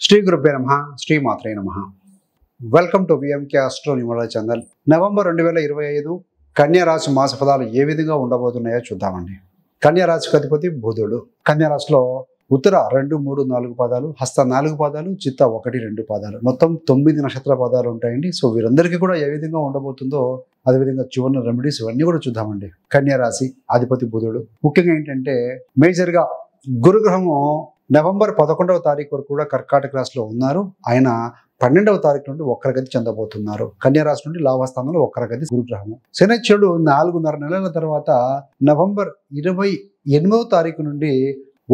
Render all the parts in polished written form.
శ్రీ గురుభ్యో నమః, శ్రీ మాత్రే నమః. Welcome to VMK astro numerology channel. November 2025 కన్యా రాశి మాస ఫలాలు ఏ విధంగా ఉండబోతున్నాయో చూద్దామండి. కన్యా రాశికి అధిపతి బుధుడు. కన్యా రాశిలో ఉత్తర 2, 3, 4 పాదాలు, హస్త 4 పాదాలు, చిత్త 1, 2 పాదాలు, మొత్తం 9 నక్షత్ర పాదాలు ఉంటాయండి. సో వీరందరికీ కూడా ఏ విధంగా ఉండబోతుందో అదేవిధంగా చివరిన రెమెడీస్ ఇవన్నీ కూడా చూద్దామండి. కన్యా రాశి అధిపతి బుధుడు. ముఖ్యంగా ఏంటంటే మేజర్గా గురుగ్రహము నవంబర్ 11వ తారీఖు వరకు కూడా కర్కాటక రాశిలో ఉన్నారు. ఆయన 12వ తారీఖు నుండి వక్రగతి చెందబోతున్నారు. కన్యా రాశి నుండి లాభస్థానంలో వక్రగతి గురుగ్రహము. శనిశ్చరుడు 4.5 నెలల తర్వాత నవంబర్ 28వ తారీఖు నుండి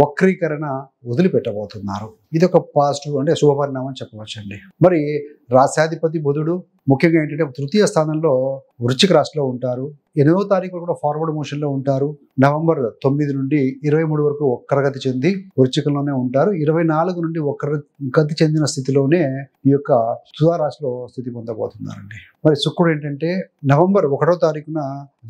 వక్రీకరణ వదిలిపెట్టబోతున్నారు. ఇది ఒక పాజిటివ్ అంటే శుభపరిణామం చెప్పవచ్చండి. మరి రాశ్యాధిపతి బుధుడు ముఖ్యంగా ఏంటంటే తృతీయ స్థానంలో వృశ్చిక రాశిలో ఉంటారు. 8వ తారీఖు కూడా ఫార్వర్డ్ మోషన్ లో ఉంటారు. నవంబర్ 9 నుండి 23 వరకు వక్రగతి చెంది వృశ్చికంలోనే ఉంటారు. 24 నుండి వక్రగతి చెందిన స్థితిలోనే ఈ యొక్క తులారాశిలో స్థితి పొందబోతున్నారండి. మరి శుక్రుడు ఏంటంటే నవంబర్ 1వ తారీఖున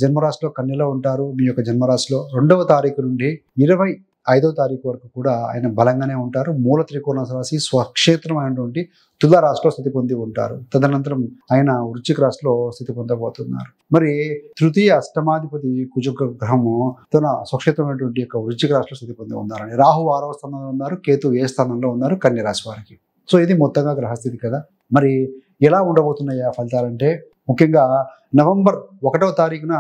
జన్మరాశిలో కన్యలో ఉంటారు. మీ యొక్క జన్మరాశిలో 2వ తారీఖు నుండి 25వ తారీఖు వరకు కూడా ఆయన బలంగానే ఉంటారు. మూల త్రికోణ రాశి స్వక్షేత్రం అయినటువంటి తులా రాశిలో స్థితి పొంది ఉంటారు. తదనంతరం ఆయన వృశ్చిక రాశిలో స్థితి పొందబోతున్నారు. మరి తృతీయ అష్టమాధిపతి కుజ గ్రహము తన స్వక్షేత్రమైనటువంటి యొక్క వృశ్చిక రాశిలో స్థితి పొంది ఉన్నారండి. రాహు 6వ స్థానంలో ఉన్నారు, కేతు ఏ స్థానంలో ఉన్నారు కన్య రాశి వారికి. సో ఇది మొత్తంగా గ్రహస్థితి కదా. మరి ఎలా ఉండబోతున్నాయి ఆ ఫలితాలంటే ముఖ్యంగా నవంబర్ 1వ తారీఖున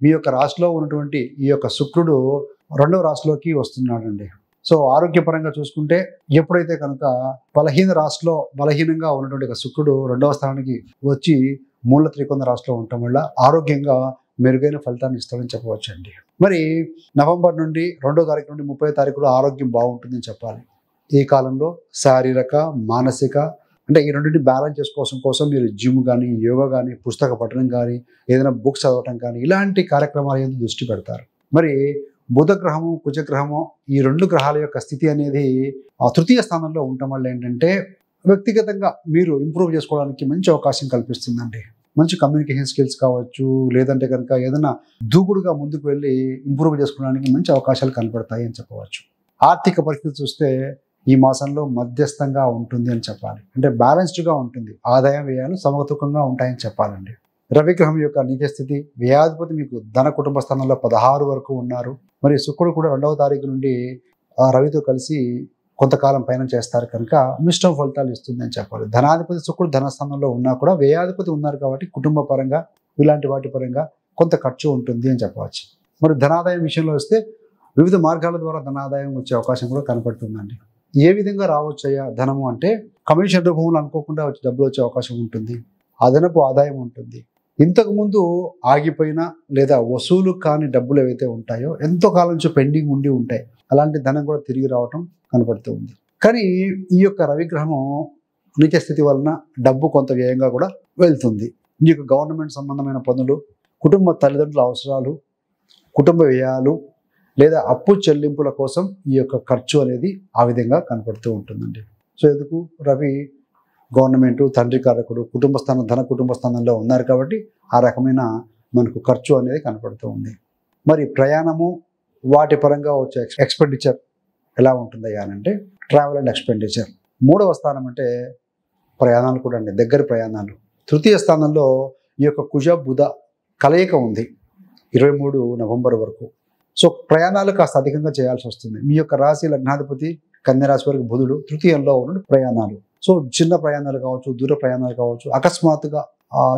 మీ యొక్క రాశిలో ఉన్నటువంటి ఈ యొక్క శుక్రుడు 2వ రాశిలోకి వస్తున్నాడండి. సో ఆరోగ్యపరంగా చూసుకుంటే ఎప్పుడైతే కనుక బలహీనంగా ఉన్నటువంటి శుక్రుడు 2వ స్థానానికి వచ్చి మూల త్రికోణ రాశిలో ఉండటం వల్ల ఆరోగ్యంగా మెరుగైన ఫలితాన్ని ఇస్తాడని చెప్పవచ్చండి. మరి నవంబర్ నుండి 2వ తారీఖు నుండి 30వ తారీఖు కూడా ఆరోగ్యం బాగుంటుందని చెప్పాలి. ఈ కాలంలో శారీరక మానసిక అంటే ఈ రెండింటిని బ్యాలెన్స్ చేసుకోవడం కోసం మీరు జిమ్ కానీ యోగా కానీ పుస్తక పఠనం కానీ ఏదైనా బుక్స్ చదవటం కానీ ఇలాంటి కార్యక్రమాల మీద దృష్టి పెడతారు. మరి బుధ గ్రహము కుజగ్రహము ఈ 2 గ్రహాల యొక్క స్థితి అనేది ఆ తృతీయ స్థానంలో ఉండటం వల్ల ఏంటంటే వ్యక్తిగతంగా మీరు ఇంప్రూవ్ చేసుకోవడానికి మంచి అవకాశం కల్పిస్తుందండి. మంచి కమ్యూనికేషన్ స్కిల్స్ కావచ్చు, లేదంటే కనుక ఏదైనా దూకుడుగా ముందుకు వెళ్ళి ఇంప్రూవ్ చేసుకోవడానికి మంచి అవకాశాలు కనపడతాయి అని చెప్పవచ్చు. ఆర్థిక పరిస్థితి చూస్తే ఈ మాసంలో మధ్యస్థంగా ఉంటుంది అని చెప్పాలి. అంటే బ్యాలెన్స్డ్గా ఉంటుంది. ఆదాయం వ్యయాలు సమతుకంగా ఉంటాయని చెప్పాలండి. రవిగ్రహం యొక్క నీచ స్థితి వ్యయాధిపతి మీకు ధన కుటుంబ స్థానంలో 16 వరకు ఉన్నారు. మరి శుక్రుడు కూడా 2వ తారీఖు నుండి రవితో కలిసి కొంతకాలం పైన చేస్తారు కనుక మిశ్రమ ఫలితాలు ఇస్తుంది అని చెప్పాలి. ధనాధిపతి శుక్రుడు ధనస్థానంలో ఉన్నా కూడా వ్యయాధిపతి ఉన్నారు కాబట్టి కుటుంబ పరంగా ఇలాంటి వాటి పరంగా కొంత ఖర్చు ఉంటుంది అని చెప్పవచ్చు. మరి ధనాదాయం విషయంలో వస్తే వివిధ మార్గాల ద్వారా ధనాదాయం వచ్చే అవకాశం కూడా కనపడుతుందండి. ఏ విధంగా రావచ్చయ్యా ధనము అంటే కమిషన్ రూపంలో అనుకోకుండా వచ్చి డబ్బులు వచ్చే అవకాశం ఉంటుంది. అదనపు ఆదాయం ఉంటుంది. ఇంతకుముందు ఆగిపోయిన లేదా వసూలు కాని డబ్బులు ఏవైతే ఉంటాయో ఎంతో కాలం నుంచి పెండింగ్ ఉండి ఉంటాయి, అలాంటి ధనం కూడా తిరిగి రావటం కనపడుతూ ఉంది. కానీ ఈ యొక్క రవిగ్రహము నీచ స్థితి వలన డబ్బు కొంత వ్యయంగా కూడా వెళ్తుంది. ఈ యొక్క గవర్నమెంట్ సంబంధమైన పనులు, కుటుంబ తల్లిదండ్రుల అవసరాలు, కుటుంబ వ్యయాలు లేదా అప్పు చెల్లింపుల కోసం ఈ యొక్క ఖర్చు అనేది ఆ విధంగా కనపడుతూ ఉంటుందండి. సో ఎందుకు రవి గవర్నమెంట్ తండ్రి కారకుడు ధన కుటుంబ స్థానంలో ఉన్నారు కాబట్టి ఆ రకమైన మనకు ఖర్చు అనేది కనపడుతూ ఉంది. మరి ప్రయాణము వాటి పరంగా వచ్చే ఎక్స్పెండిచర్ ఎలా ఉంటుందయ్యా అంటే ట్రావెల్ అండ్ ఎక్స్పెండిచర్. 3వ స్థానం అంటే ప్రయాణాలు కూడా అండి, దగ్గర ప్రయాణాలు. తృతీయ స్థానంలో ఈ యొక్క కుజ బుధ కలయిక ఉంది 23 నవంబర్ వరకు. సో ప్రయాణాలు కాస్త అధికంగా చేయాల్సి వస్తుంది. మీ యొక్క రాశి లగ్నాధిపతి కన్య రాశి వరకు బుధుడు తృతీయంలో ఉన్న ప్రయాణాలు. సో చిన్న ప్రయాణాలు కావచ్చు, దూర ప్రయాణాలు కావచ్చు, అకస్మాత్తుగా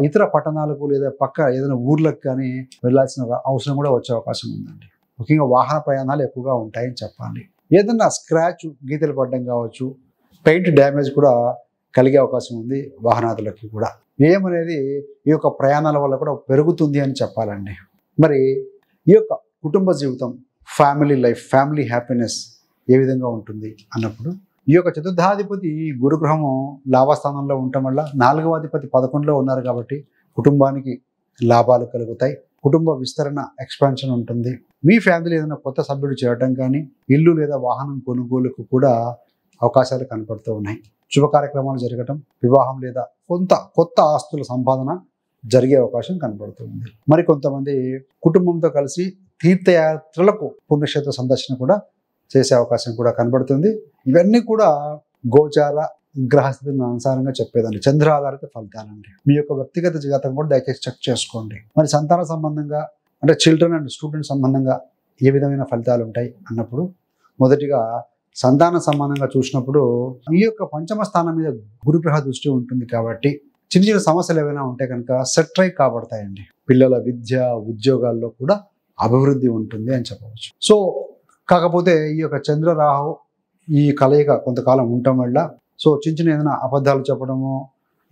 ఇతర పట్టణాలకు లేదా పక్క ఏదైనా ఊర్లకు కానీ వెళ్ళాల్సిన అవసరం కూడా వచ్చే అవకాశం ఉందండి. ముఖ్యంగా వాహన ప్రయాణాలు ఎక్కువగా ఉంటాయని చెప్పాలి. ఏదైనా స్క్రాచ్ గీతలు పడడం కావచ్చు, పెయింట్ డ్యామేజ్ కూడా కలిగే అవకాశం ఉంది వాహనాదులకి కూడా. వ్యయం అనేది ఈ యొక్క ప్రయాణాల వల్ల కూడా పెరుగుతుంది అని చెప్పాలండి. మరి ఈ యొక్క కుటుంబ జీవితం, ఫ్యామిలీ లైఫ్, ఫ్యామిలీ హ్యాపీనెస్ ఏ విధంగా ఉంటుంది అన్నప్పుడు ఈ యొక్క చతుర్థాధిపతి గురుగ్రహము లాభస్థానంలో ఉండటం వల్ల 4వ అధిపతి 11లో ఉన్నారు కాబట్టి కుటుంబానికి లాభాలు కలుగుతాయి. కుటుంబ విస్తరణ ఎక్స్పాన్షన్ ఉంటుంది. మీ ఫ్యామిలీ ఏదైనా కొత్త సభ్యుడు చేరటం కానీ ఇల్లు లేదా వాహనం కొనుగోలుకు కూడా అవకాశాలు కనపడుతూ ఉన్నాయి. శుభ కార్యక్రమాలు జరగటం, వివాహం లేదా కొత్త ఆస్తుల సంపాదన జరిగే అవకాశం కనపడుతుంది. మరి కొంతమంది కుటుంబంతో కలిసి తీర్థయాత్రలకు పుణ్యక్షేత్ర సందర్శన కూడా చేసే అవకాశం కూడా కనబడుతుంది. ఇవన్నీ కూడా గోచార గ్రహస్థితుల అనుసారంగా చెప్పేదండి. చంద్ర ఆధారిత ఫలితాలండి. మీ యొక్క వ్యక్తిగత జాతకం కూడా దయచేసి చెక్ చేసుకోండి. మరి సంతాన సంబంధంగా అంటే చిల్డ్రన్ అండ్ స్టూడెంట్ సంబంధంగా ఏ విధమైన ఫలితాలు ఉంటాయి అన్నప్పుడు, మొదటిగా సంతాన సంబంధంగా చూసినప్పుడు ఈ యొక్క పంచమ స్థానం మీద గురుగ్రహ దృష్టి ఉంటుంది కాబట్టి చిన్న చిన్న సమస్యలు ఏమైనా ఉంటే కనుక సెట్రై కాబడతాయండి. పిల్లల విద్య ఉద్యోగాల్లో కూడా అభివృద్ధి ఉంటుంది అని చెప్పవచ్చు. సో కాకపోతే ఈ యొక్క చంద్ర రాహు ఈ కలయిక కొంతకాలం ఉండటం వల్ల సో చిన్న చిన్న ఏదైనా అబద్ధాలు చెప్పడము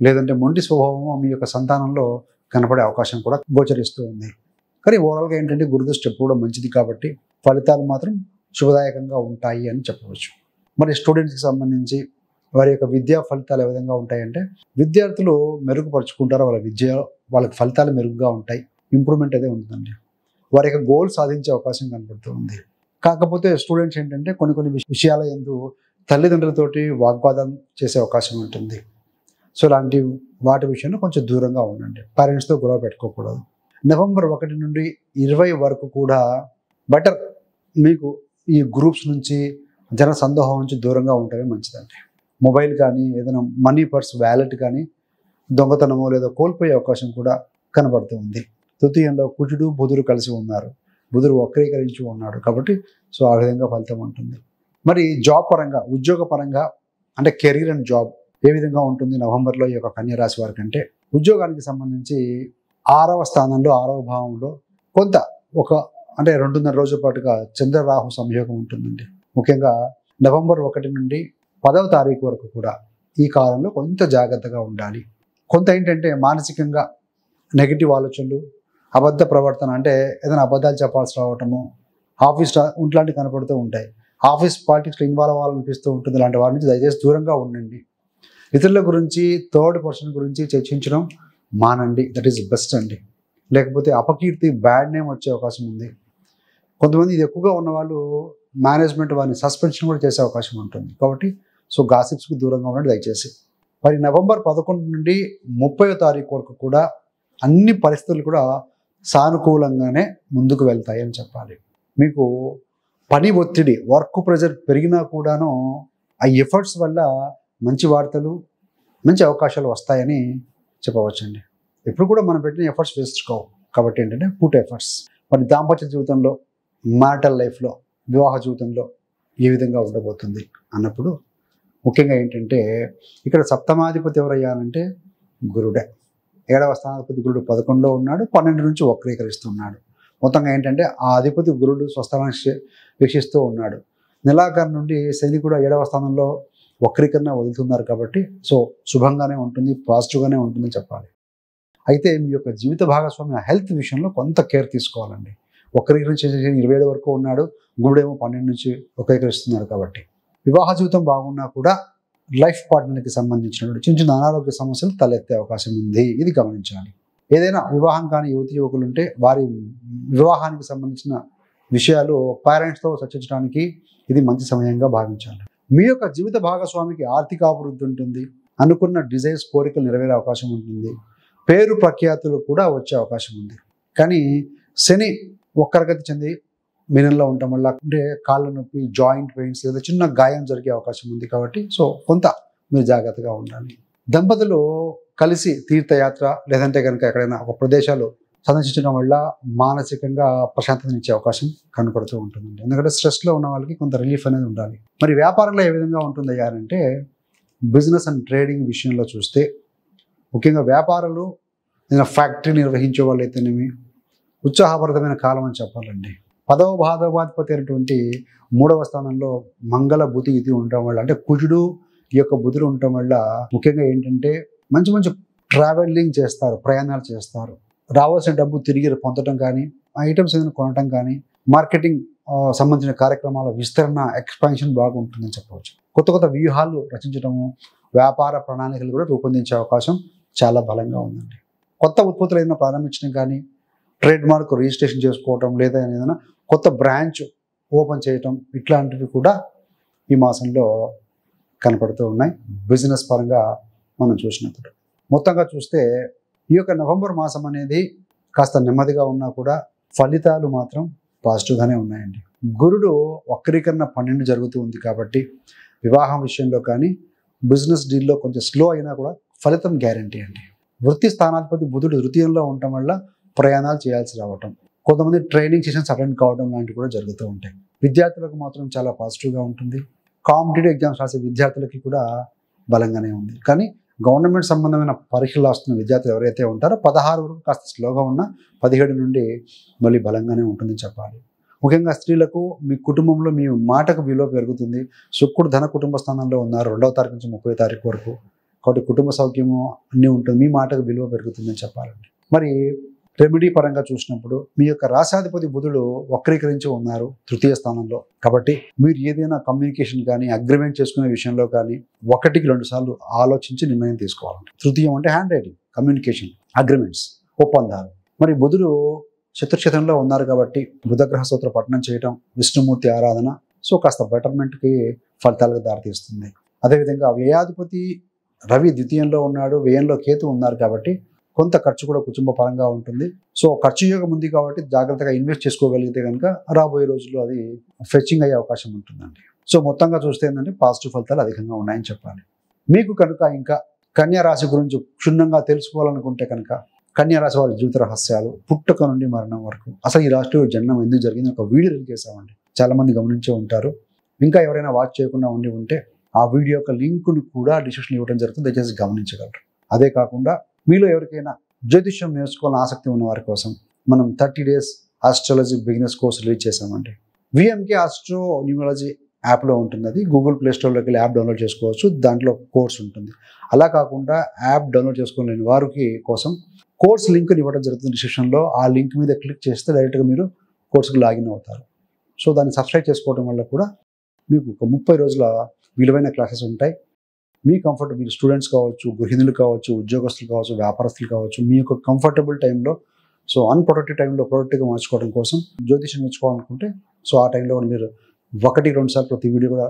లేదంటే మొండి స్వభావము మీ యొక్క సంతానంలో కనపడే అవకాశం కూడా గోచరిస్తూ ఉంది. కానీ ఓవరాల్గా ఏంటంటే గురుదృష్టి ఎప్పుడు కూడా మంచిది కాబట్టి ఫలితాలు మాత్రం శుభదాయకంగా ఉంటాయి అని చెప్పవచ్చు. మరి స్టూడెంట్స్కి సంబంధించి వారి యొక్క విద్యా ఫలితాలు ఏ విధంగా ఉంటాయంటే, విద్యార్థులు మెరుగుపరుచుకుంటారు, వాళ్ళకి ఫలితాలు మెరుగుగా ఉంటాయి, ఇంప్రూవ్మెంట్ అదే ఉంటుందండి. వారి యొక్క గోల్ సాధించే అవకాశం కనబడుతూ ఉంది. కాకపోతే స్టూడెంట్స్ ఏంటంటే కొన్ని విషయాల యందు తల్లిదండ్రులతోటి వాగ్వాదం చేసే అవకాశం ఉంటుంది. సో ఇలాంటి వాటి విషయంలో కొంచెం దూరంగా ఉండండి. పేరెంట్స్తో గొడవ పెట్టుకోకూడదు. నవంబర్ 1 నుండి 20 వరకు కూడా బెటర్ మీకు ఈ గ్రూప్స్ నుంచి జన సందోహం నుంచి దూరంగా ఉండటమే మంచిదండి. మొబైల్ కానీ ఏదైనా మనీ పర్స్ వ్యాలెట్ కానీ దొంగతనమో లేదా కోల్పోయే అవకాశం కూడా కనబడుతూ ఉంది. తృతీయంలో కుజుడు బుధుడు కలిసి ఉన్నారు, బుధుడు వక్రీకరించి ఉన్నాడు కాబట్టి సో ఆ విధంగా ఫలితం ఉంటుంది. మరి జాబ్ పరంగా ఉద్యోగ పరంగా అంటే కెరీర్ అండ్ జాబ్ ఏ విధంగా ఉంటుంది నవంబర్లో ఈ యొక్క కన్యా రాశి వారికి అంటే, ఉద్యోగానికి సంబంధించి 6వ స్థానంలో 6వ భావంలో కొంత అంటే 2.5 రోజుల పాటుగా చంద్ర రాహు సంయోగం ఉంటుందండి. ముఖ్యంగా నవంబర్ 1 నుండి 10వ తారీఖు వరకు కూడా ఈ కాలంలో కొంత జాగ్రత్తగా ఉండాలి. కొంత ఏంటంటే మానసికంగా నెగిటివ్ ఆలోచనలు, అబద్ధ ప్రవర్తన అంటే ఏదైనా అబద్ధాలు చెప్పాల్సి రావటము, ఆఫీస్ ఇట్లాంటివి కనపడుతూ ఉంటాయి. ఆఫీస్ పాలిటిక్స్లో ఇన్వాల్వ్ అవ్వాలనిపిస్తూ ఉంటుంది. ఇలాంటి వాటి నుంచి దయచేసి దూరంగా ఉండండి. ఇతరుల గురించి థర్డ్ పర్సన్ గురించి చర్చించడం మానండి. దట్ ఈస్ బెస్ట్ అండి. లేకపోతే అపకీర్తి, బ్యాడ్ నేమ్ వచ్చే అవకాశం ఉంది. కొంతమంది ఇది ఎక్కువగా ఉన్నవాళ్ళు మేనేజ్మెంట్ వారిని సస్పెన్షన్ కూడా చేసే అవకాశం ఉంటుంది. కాబట్టి సో గాసిప్స్కి దూరంగా ఉండండి దయచేసి. మరి నవంబర్ 11 నుండి 30వ తారీఖు వరకు కూడా అన్ని పరిస్థితులు కూడా సానుకూలంగానే ముందుకు వెళ్తాయి అని చెప్పాలి. మీకు పని ఒత్తిడి, వర్క్ ప్రెజర్ పెరిగినా కూడాను ఆ ఎఫర్ట్స్ వల్ల మంచి వార్తలు, మంచి అవకాశాలు వస్తాయని చెప్పవచ్చండి. ఎప్పుడు కూడా మనం పెట్టిన ఎఫర్ట్స్ వేస్ట్ కావు. కాబట్టి ఏంటంటే పుట్ ఎఫర్ట్స్. మరి దాంపత్య జీవితంలో, మ్యారిటల్ లైఫ్లో, వివాహ జీవితంలో ఏ విధంగా ఉండబోతుంది అన్నప్పుడు ముఖ్యంగా ఏంటంటే ఇక్కడ సప్తమాధిపతి ఎవరయ్యానంటే గురుడే. 7వ స్థానాధిపతి గురుడు 11లో ఉన్నాడు, 12 నుంచి వక్రీకరిస్తున్నాడు. మొత్తంగా ఏంటంటే ఆ అధిపతి గురుడు స్వస్థానాన్ని వీక్షిస్తూ ఉన్నాడు. నెలాఖరు నుండి శని కూడా 7వ స్థానంలో వక్రీకరణ వదులుతున్నారు కాబట్టి సో శుభంగానే ఉంటుంది, పాజిటివ్గానే ఉంటుందని చెప్పాలి. అయితే మీ యొక్క జీవిత భాగస్వామి హెల్త్ విషయంలో కొంత కేర్ తీసుకోవాలండి. వక్రీకరించి 27 వరకు ఉన్నాడు, గురుడేమో 12 నుంచి వక్రీకరిస్తున్నాడు కాబట్టి వివాహ జీవితం బాగున్నా కూడా లైఫ్ పార్ట్నర్కి సంబంధించినటువంటి చిన్న చిన్న అనారోగ్య సమస్యలు తలెత్తే అవకాశం ఉంది. ఇది గమనించాలి. ఏదైనా వివాహం కాని యువకులు ఉంటే వారి వివాహానికి సంబంధించిన విషయాలు పేరెంట్స్తో చర్చించడానికి ఇది మంచి సమయంగా భావించాలి. మీ యొక్క జీవిత భాగస్వామికి ఆర్థిక అభివృద్ధి ఉంటుంది, అనుకున్న డిజైర్స్ కోరికలు నెరవేరే అవకాశం ఉంటుంది, పేరు ప్రఖ్యాతులు కూడా వచ్చే అవకాశం ఉంది. కానీ శని వక్రగతి చెంది మీనంలో ఉండటం వల్ల అంటే కాళ్ళ నొప్పి, జాయింట్ పెయిన్స్ లేదా చిన్న గాయం జరిగే అవకాశం ఉంది. కాబట్టి సో కొంత మీరు జాగ్రత్తగా ఉండాలి. దంపతులు కలిసి తీర్థయాత్ర లేదంటే కనుక ఎక్కడైనా ఒక ప్రదేశాలు సందర్శించడం వల్ల మానసికంగా ప్రశాంతతనిచ్చే అవకాశం కనపడుతూ ఉంటుందండి. ఎందుకంటే స్ట్రెస్లో ఉన్న వాళ్ళకి కొంత రిలీఫ్ అనేది ఉండాలి. మరి వ్యాపారంలో ఏ విధంగా ఉంటుందయ్యారంటే బిజినెస్ అండ్ ట్రేడింగ్ విషయంలో చూస్తే ముఖ్యంగా వ్యాపారాలు ఏదైనా ఫ్యాక్టరీ నిర్వహించే వాళ్ళు అయితేనేమి ఉత్సాహభరితమైన కాలం అని చెప్పాలండి. 10వ భావాధిపతి అయినటువంటి 3వ స్థానంలో మంగళ బుధి ఇది ఉండటం వల్ల అంటే కుజుడు ఈ యొక్క బుధుడు ఉండటం వల్ల ముఖ్యంగా ఏంటంటే మంచి మంచి ట్రావెలింగ్ చేస్తారు, ప్రయాణాలు చేస్తారు, రావాల్సిన డబ్బు తిరిగి పొందడం కానీ, ఐటమ్స్ ఏదైనా కొనడం కానీ, మార్కెటింగ్ సంబంధించిన కార్యక్రమాల విస్తరణ, ఎక్స్పాన్షన్ బాగా ఉంటుందని చెప్పవచ్చు. కొత్త కొత్త వ్యూహాలు రచించడము, వ్యాపార ప్రణాళికలు కూడా రూపొందించే అవకాశం చాలా బలంగా ఉందండి. కొత్త ఉత్పత్తులు ఏదైనా ప్రారంభించడం కానీ, ట్రేడ్ మార్క్ రిజిస్ట్రేషన్ చేసుకోవటం లేదా ఏదైనా కొత్త బ్రాంచ్ ఓపెన్ చేయటం ఇట్లాంటివి కూడా ఈ మాసంలో కనపడుతూ ఉన్నాయి. బిజినెస్ పరంగా మనం చూసినప్పుడు మొత్తంగా చూస్తే ఈ యొక్క నవంబర్ మాసం అనేది కాస్త నెమ్మదిగా ఉన్నా కూడా ఫలితాలు మాత్రం పాజిటివ్గానే ఉన్నాయండి. గురుడు వక్రీకరణ 12 జరుగుతూ ఉంది కాబట్టి వివాహం విషయంలో కానీ, బిజినెస్ డీల్లో కొంచెం స్లో అయినా కూడా ఫలితం గ్యారంటీ అండి. వృత్తి స్థానాధిపతి బుధుడు తృతీయంలో ఉండటం వల్ల ప్రయాణాలు చేయాల్సి రావటం, కొంతమంది ట్రైనింగ్ సెషన్స్ అటెండ్ కావడం లాంటివి కూడా జరుగుతూ ఉంటాయి. విద్యార్థులకు మాత్రం చాలా పాజిటివ్గా ఉంటుంది. కాంపిటేటివ్ ఎగ్జామ్స్ రాసే విద్యార్థులకి కూడా బలంగానే ఉంది. కానీ గవర్నమెంట్ సంబంధమైన పరీక్షలు రాస్తున్న విద్యార్థులు ఎవరైతే ఉంటారో 16 వరకు కాస్త స్లోగా ఉన్న 17 నుండి మళ్ళీ బలంగానే ఉంటుందని చెప్పాలి. ముఖ్యంగా స్త్రీలకు మీ కుటుంబంలో మీ మాటకు విలువ పెరుగుతుంది. శుక్రుడు ధన కుటుంబ స్థానంలో ఉన్నారు 2వ తారీఖు నుంచి 30వ తారీఖు వరకు. కాబట్టి కుటుంబ సౌఖ్యము అన్నీ ఉంటుంది, మీ మాటకు విలువ పెరుగుతుందని చెప్పాలండి. మరి రెమెడీ పరంగా చూసినప్పుడు మీ యొక్క రాశాధిపతి బుధుడు వక్రీకరించి ఉన్నారు 3వ స్థానంలో. కాబట్టి మీరు ఏదైనా కమ్యూనికేషన్ కానీ అగ్రిమెంట్ చేసుకునే విషయంలో కానీ 1కి 2 సార్లు ఆలోచించి నిర్ణయం తీసుకోవాలండి. తృతీయం అంటే హ్యాండ్ రైటింగ్, కమ్యూనికేషన్, అగ్రిమెంట్స్, ఒప్పందాలు. మరి బుధుడు శత్రుక్షేత్రంలో ఉన్నారు కాబట్టి బుధగ్రహ స్తోత్ర పఠనం చేయటం, విష్ణుమూర్తి ఆరాధన కాస్త బెటర్మెంట్కి ఫలితాలకు దారితీస్తుంది. అదేవిధంగా వ్యయాధిపతి రవి ద్వితీయంలో ఉన్నాడు, వ్యయంలో కేతు ఉన్నారు కాబట్టి కొంత ఖర్చు కూడా కుటుంబ పరంగా ఉంటుంది. ఖర్చు యోగం ఉంది కాబట్టి జాగ్రత్తగా ఇన్వెస్ట్ చేసుకోగలిగితే కనుక రాబోయే రోజుల్లో అది ఫెచ్చింగ్ అయ్యే అవకాశం ఉంటుందండి. మొత్తంగా చూస్తే ఏంటంటే పాజిటివ్ ఫలితాలు అధికంగా ఉన్నాయని చెప్పాలి. మీకు కనుక ఇంకా కన్యా రాశి గురించి క్షుణ్ణంగా తెలుసుకోవాలనుకుంటే కనుక కన్యా రాశి వారి జీవిత రహస్యాలు పుట్టుక నుండి మరణం వరకు, అసలు ఈ రాశిలో జన్మం ఎందుకు జరిగింది ఒక వీడియో రిలీజ్ చేశామండి. చాలా మంది గమనించే ఉంటారు. ఇంకా ఎవరైనా వాచ్ చేయకుండా ఉంటే ఆ వీడియో యొక్క లింక్ను కూడా డిస్క్రిప్షన్ ఇవ్వడం జరుగుతుంది, దయచేసి గమనించగలరు. అదే కాకుండా మీలో ఎవరికైనా జ్యోతిష్యం నేర్చుకోవాలని ఆసక్తి ఉన్న వారి కోసం మనం 30 days astrology beginners course release చేశామండి. విఎంకే ఆస్ట్రో న్యూమరాలజీ యాప్లో ఉంటుంది. అది గూగుల్ ప్లే స్టోర్లోకి వెళ్ళి యాప్ డౌన్లోడ్ చేసుకోవచ్చు, దాంట్లో కోర్స్ ఉంటుంది. అలా కాకుండా యాప్ డౌన్లోడ్ చేసుకోలేని వారికి కోసం కోర్స్ లింక్ని ఇవ్వడం జరుగుతుంది డిస్క్రిప్షన్లో. ఆ లింక్ మీద క్లిక్ చేస్తే డైరెక్ట్గా మీరు కోర్సుకు లాగిన్ అవుతారు. దాన్ని సబ్స్క్రైబ్ చేసుకోవడం వల్ల కూడా మీకు ఒక 30 రోజుల విలువైన క్లాసెస్ ఉంటాయి. మీ కంఫర్ట్, మీరు స్టూడెంట్స్ కావచ్చు, గృహిణులు కావచ్చు, ఉద్యోగస్తులు కావచ్చు, వ్యాపారస్తులు కావచ్చు, మీ యొక్క కంఫర్టబుల్ టైంలో అన్ప్రొడక్టివ్ టైంలో ప్రొడక్టివ్గా మార్చుకోవడం కోసం జ్యోతిషం నేర్చుకోవాలనుకుంటే ఆ టైంలో మీరు 1-2 సార్లు ప్రతి వీడియో కూడా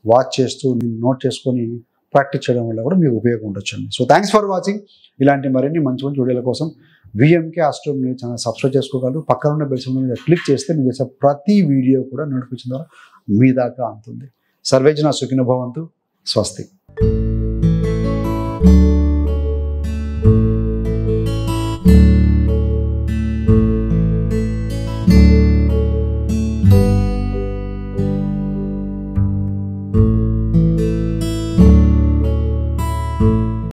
వాచ్ చేస్తూ నోట్ చేసుకొని ప్రాక్టీస్ చేయడం వల్ల కూడా మీకు ఉపయోగం ఉండొచ్చండి. Thanks for watching. ఇలాంటి మరిన్ని మంచి మంచి వీడియోల కోసం విఎంకే ఆస్ట్రో మీరు ఛానల్ సబ్స్క్రైబ్ చేసుకోగలరు. పక్కన ఉన్న బెల్ సింబల్ మీద క్లిక్ చేస్తే మీరు చేసే ప్రతి వీడియో కూడా నోటిఫికేషన్ ద్వారా మీ దాకా అందుతుంది. సర్వేజన సుఖినో భవంతు. స్వస్తి.